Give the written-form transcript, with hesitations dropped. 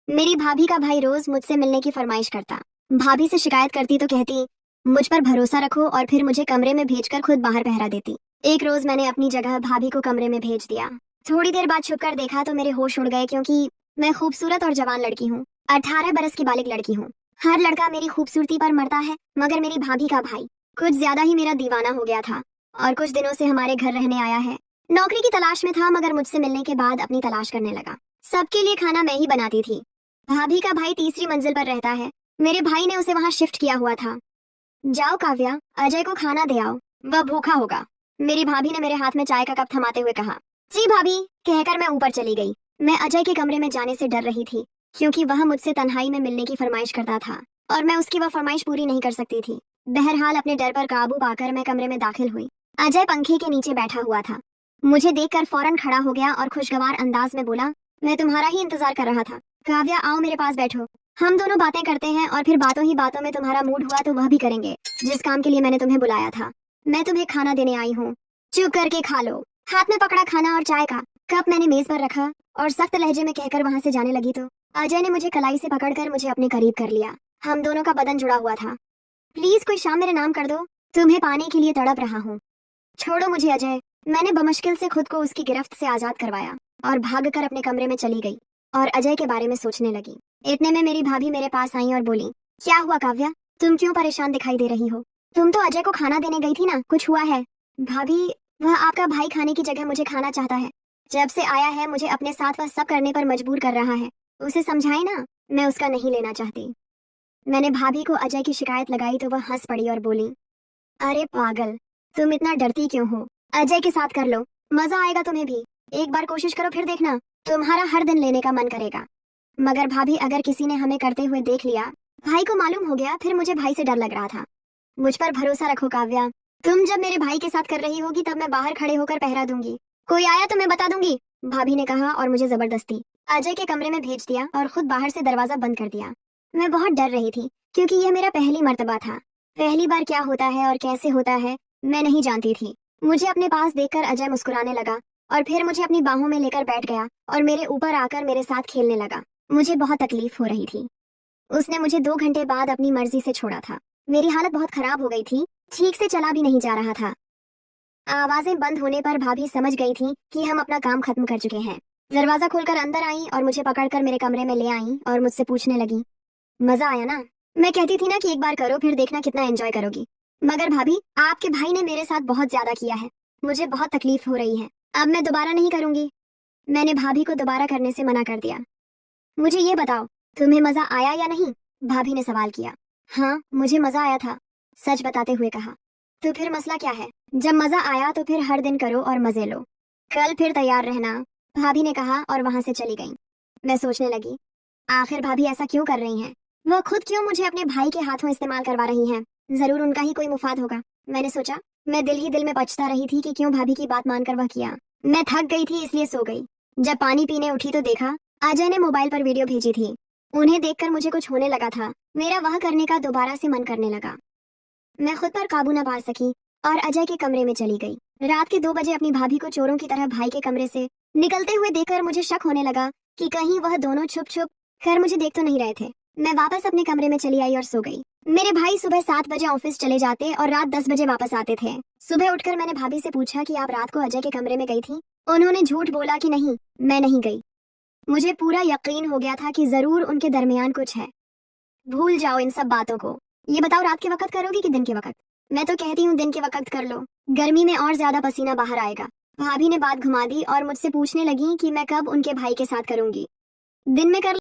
मेरी भाभी का भाई रोज मुझसे मिलने की फरमाइश करता। भाभी से शिकायत करती तो कहती मुझ पर भरोसा रखो, और फिर मुझे कमरे में भेजकर खुद बाहर पहरा देती। एक रोज मैंने अपनी जगह भाभी को कमरे में भेज दिया। थोड़ी देर बाद छुपकर देखा तो मेरे होश उड़ गए, क्योंकि मैं खूबसूरत और जवान लड़की हूँ। 18 बरस की बालिग लड़की हूँ। हर लड़का मेरी खूबसूरती पर मरता है, मगर मेरी भाभी का भाई कुछ ज्यादा ही मेरा दीवाना हो गया था, और कुछ दिनों से हमारे घर रहने आया है। नौकरी की तलाश में था, मगर मुझसे मिलने के बाद अपनी तलाश करने लगा। सबके लिए खाना मैं ही बनाती थी। भाभी का भाई तीसरी मंजिल पर रहता है। मेरे भाई ने उसे वहां शिफ्ट किया हुआ था। जाओ काव्या, अजय को खाना दे आओ, वह भूखा होगा। मेरी भाभी ने मेरे हाथ में चाय का कप थमाते हुए कहा। जी भाभी, कहकर मैं ऊपर चली गई। मैं अजय के कमरे में जाने से डर रही थी, क्योंकि वह मुझसे तन्हाई में मिलने की फरमाइश करता था, और मैं उसकी वह फरमाइश पूरी नहीं कर सकती थी। बहरहाल अपने डर पर काबू पाकर मैं कमरे में दाखिल हुई। अजय पंखे के नीचे बैठा हुआ था। मुझे देखकर फौरन खड़ा हो गया और खुशगवार अंदाज में बोला, मैं तुम्हारा ही इंतजार कर रहा था। काव्या, आओ मेरे पास बैठो। हम दोनों बातें करते हैं, और फिर बातों ही बातों में तुम्हारा मूड हुआ तो वह भी करेंगे, जिस काम के लिए मैंने तुम्हें बुलाया था। मैं तुम्हें खाना देने आई हूँ, चुप करके खा लो। हाथ में पकड़ा खाना और चाय का कप मैंने मेज पर रखा और सख्त लहजे में कहकर वहां से जाने लगी तो अजय ने मुझे कलाई से पकड़कर मुझे अपने करीब कर लिया। हम दोनों का बदन जुड़ा हुआ था। प्लीज कोई शाम मेरे नाम कर दो, तुम्हें पाने के लिए तड़प रहा हूँ। छोड़ो मुझे अजय। मैंने बमुश्किल से खुद को उसकी गिरफ्त से आजाद करवाया और भागकर अपने कमरे में चली गई और अजय के बारे में सोचने लगी। इतने में मेरी भाभी मेरे पास आई और बोली, क्या हुआ काव्या, तुम क्यों परेशान दिखाई दे रही हो? तुम तो अजय को खाना देने गई थी ना, कुछ हुआ है? भाभी, वह आपका भाई खाने की जगह मुझे खाना चाहता है। जब से आया है मुझे अपने साथ वह सब करने पर मजबूर कर रहा है। उसे समझाए ना, मैं उसका नहीं लेना चाहती। मैंने भाभी को अजय की शिकायत लगाई तो वह हंस पड़ी और बोली, अरे पागल, तुम इतना डरती क्यों हो? अजय के साथ कर लो, मजा आएगा तुम्हें भी। एक बार कोशिश करो, फिर देखना तुम्हारा हर दिन लेने का मन करेगा। मगर भाभी, अगर किसी ने हमें करते हुए देख लिया, भाई को मालूम हो गया, फिर मुझे भाई से डर लग रहा था। मुझ पर भरोसा रखो काव्या, तुम जब मेरे भाई के साथ कर रही होगी तब मैं बाहर खड़े होकर पहरा दूंगी। कोई आया तो मैं बता दूंगी, भाभी ने कहा और मुझे जबरदस्ती अजय के कमरे में भेज दिया और खुद बाहर से दरवाजा बंद कर दिया। मैं बहुत डर रही थी, क्योंकि यह मेरा पहली मर्तबा था। पहली बार क्या होता है और कैसे होता है मैं नहीं जानती थी। मुझे अपने पास देखकर अजय मुस्कुराने लगा और फिर मुझे अपनी बाहों में लेकर बैठ गया और मेरे ऊपर आकर मेरे साथ खेलने लगा। मुझे बहुत तकलीफ हो रही थी। उसने मुझे 2 घंटे बाद अपनी मर्जी से छोड़ा था। मेरी हालत बहुत खराब हो गई थी, ठीक से चला भी नहीं जा रहा था। आवाजें बंद होने पर भाभी समझ गई थी कि हम अपना काम खत्म कर चुके हैं। दरवाजा खोलकर अंदर आई और मुझे पकड़कर मेरे कमरे में ले आई और मुझसे पूछने लगी, मजा आया ना? मैं कहती थी ना कि एक बार करो, फिर देखना कितना एंजॉय करोगी। मगर भाभी, आपके भाई ने मेरे साथ बहुत ज्यादा किया है। मुझे बहुत तकलीफ हो रही है। अब मैं दोबारा नहीं करूंगी। मैंने भाभी को दोबारा करने से मना कर दिया। मुझे ये बताओ, तुम्हें मजा आया या नहीं? भाभी ने सवाल किया। हाँ, मुझे मजा आया था, सच बताते हुए कहा। तो फिर मसला क्या है? जब मजा आया तो फिर हर दिन करो और मजे लो। कल फिर तैयार रहना, भाभी ने कहा और वहां से चली गई। मैं सोचने लगी, आखिर भाभी ऐसा क्यों कर रही हैं? वह खुद क्यों मुझे अपने भाई के हाथों इस्तेमाल करवा रही हैं? जरूर उनका ही कोई मुफाद होगा। मैंने सोचा। मैं दिल ही दिल में पछता रही थी कि क्यों भाभी की बात मानकर वह किया। मैं थक गई थी, इसलिए सो गई। जब पानी पीने उठी तो देखा अजय ने मोबाइल पर वीडियो भेजी थी। उन्हें देखकर मुझे कुछ होने लगा था। मेरा वह करने का दोबारा से मन करने लगा। मैं खुद पर काबू न पा सकी और अजय के कमरे में चली गई। रात के 2 बजे अपनी भाभी को चोरों की तरह भाई के कमरे से निकलते हुए देखकर मुझे शक होने लगा कि कहीं वह दोनों छुप छुप कर मुझे देख तो नहीं रहे थे। मैं वापस अपने कमरे में चली आई और सो गई। मेरे भाई सुबह 7 बजे ऑफिस चले जाते और रात 10 बजे वापस आते थे। सुबह उठकर मैंने भाभी से पूछा कि आप रात को अजय के कमरे में गई थी? उन्होंने झूठ बोला कि नहीं, मैं नहीं गई। मुझे पूरा यकीन हो गया था कि जरूर उनके दरमियान कुछ है। भूल जाओ इन सब बातों को। ये बताओ, रात के वक्त करोगी कि दिन के वक्त? मैं तो कहती हूँ दिन के वक्त कर लो, गर्मी में और ज्यादा पसीना बाहर आएगा। भाभी ने बात घुमा दी और मुझसे पूछने लगी कि मैं कब उनके भाई के साथ करूंगी। दिन में कर